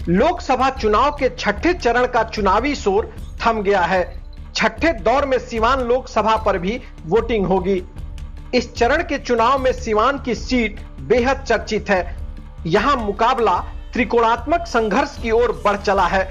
लोकसभा चुनाव के छठे चरण का चुनावी शोर थम गया है। छठे दौर में सीवान लोकसभा पर भी वोटिंग होगी। इस चरण के चुनाव में सीवान की सीट बेहद चर्चित है। यहां मुकाबला त्रिकोणात्मक संघर्ष की ओर बढ़ चला है।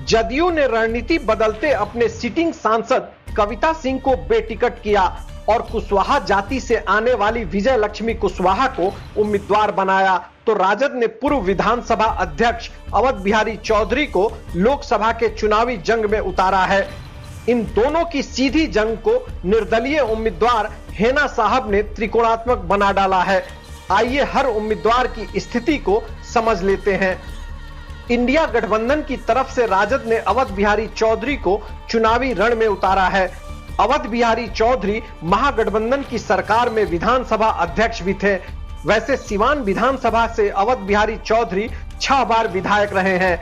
जदयू ने रणनीति बदलते अपने सिटिंग सांसद कविता सिंह को बेटिकट किया और कुशवाहा जाति से आने वाली विजय लक्ष्मी कुशवाहा को उम्मीदवार बनाया, तो राजद ने पूर्व विधानसभा अध्यक्ष अवध बिहारी चौधरी को लोकसभा के चुनावी जंग में उतारा है। इन दोनों की सीधी जंग को निर्दलीय उम्मीदवार हेना साहब ने त्रिकोणात्मक बना डाला है। आइए हर उम्मीदवार की स्थिति को समझ लेते हैं। इंडिया गठबंधन की तरफ से राजद ने अवध बिहारी चौधरी को चुनावी रण में उतारा है। अवध बिहारी चौधरी महागठबंधन की सरकार में विधानसभा अध्यक्ष भी थे। वैसे सीवान विधानसभा से अवध बिहारी चौधरी 6 बार विधायक रहे हैं।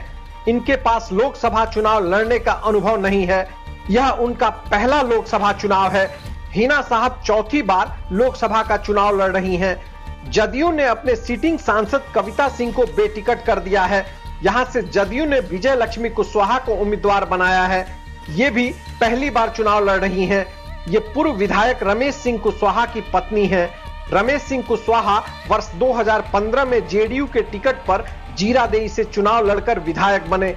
इनके पास लोकसभा चुनाव लड़ने का अनुभव नहीं है। यह उनका पहला लोकसभा चुनाव है। हिना साहब चौथी बार लोकसभा का चुनाव लड़ रही हैं। जदयू ने अपने सिटिंग सांसद कविता सिंह को बेटिकट कर दिया है। यहां से जदयू ने विजय लक्ष्मी कुशवाहा को उम्मीदवार बनाया है। ये भी पहली बार चुनाव लड़ रही हैं। ये पूर्व विधायक रमेश सिंह कुशवाहा की पत्नी हैं। रमेश सिंह कुशवाहा वर्ष 2015 में जेडीयू के टिकट पर जीरादेई से चुनाव लड़कर विधायक बने।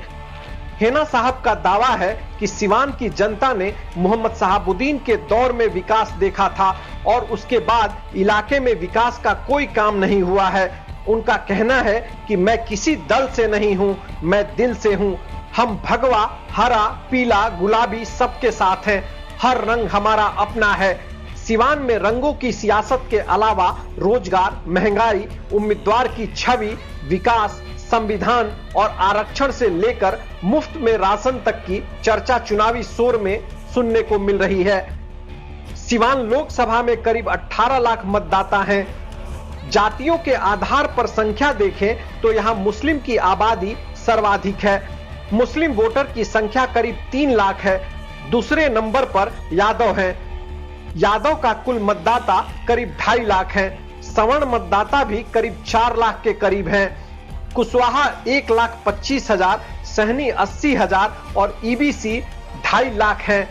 हेना साहब का दावा है कि सीवान की जनता ने मोहम्मद शहाबुद्दीन के दौर में विकास देखा था और उसके बाद इलाके में विकास का कोई काम नहीं हुआ है। उनका कहना है कि मैं किसी दल से नहीं हूं, मैं दिल से हूं। हम भगवा, हरा, पीला, गुलाबी सबके साथ हैं। हर रंग हमारा अपना है। सीवान में रंगों की सियासत के अलावा रोजगार, महंगाई, उम्मीदवार की छवि, विकास, संविधान और आरक्षण से लेकर मुफ्त में राशन तक की चर्चा चुनावी शोर में सुनने को मिल रही है। सीवान लोकसभा में करीब 18 लाख मतदाता हैं। जातियों के आधार पर संख्या देखें तो यहां मुस्लिम की आबादी सर्वाधिक है। मुस्लिम वोटर की संख्या करीब 3 लाख है। दूसरे नंबर पर यादव हैं। यादव का कुल मतदाता करीब 2.5 लाख हैं। सवर्ण मतदाता भी करीब 4 लाख के करीब हैं। कुशवाहा 1,25,000, सहनी 80,000 और ईबीसी 2.5 लाख हैं।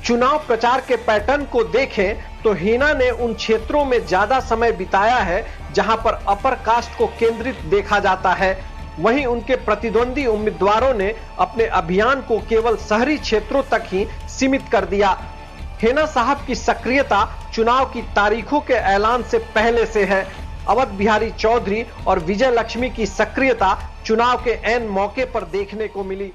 चुनाव प्रचार के पैटर्न को देखें तो हिना ने उन क्षेत्रों में ज्यादा समय बिताया है जहां पर अपर कास्ट को केंद्रित देखा जाता है। वहीं उनके प्रतिद्वंदी उम्मीदवारों ने अपने अभियान को केवल शहरी क्षेत्रों तक ही सीमित कर दिया। हेना साहब की सक्रियता चुनाव की तारीखों के ऐलान से पहले से है। अवध बिहारी चौधरी और विजय लक्ष्मी की सक्रियता चुनाव के ऐन मौके पर देखने को मिली।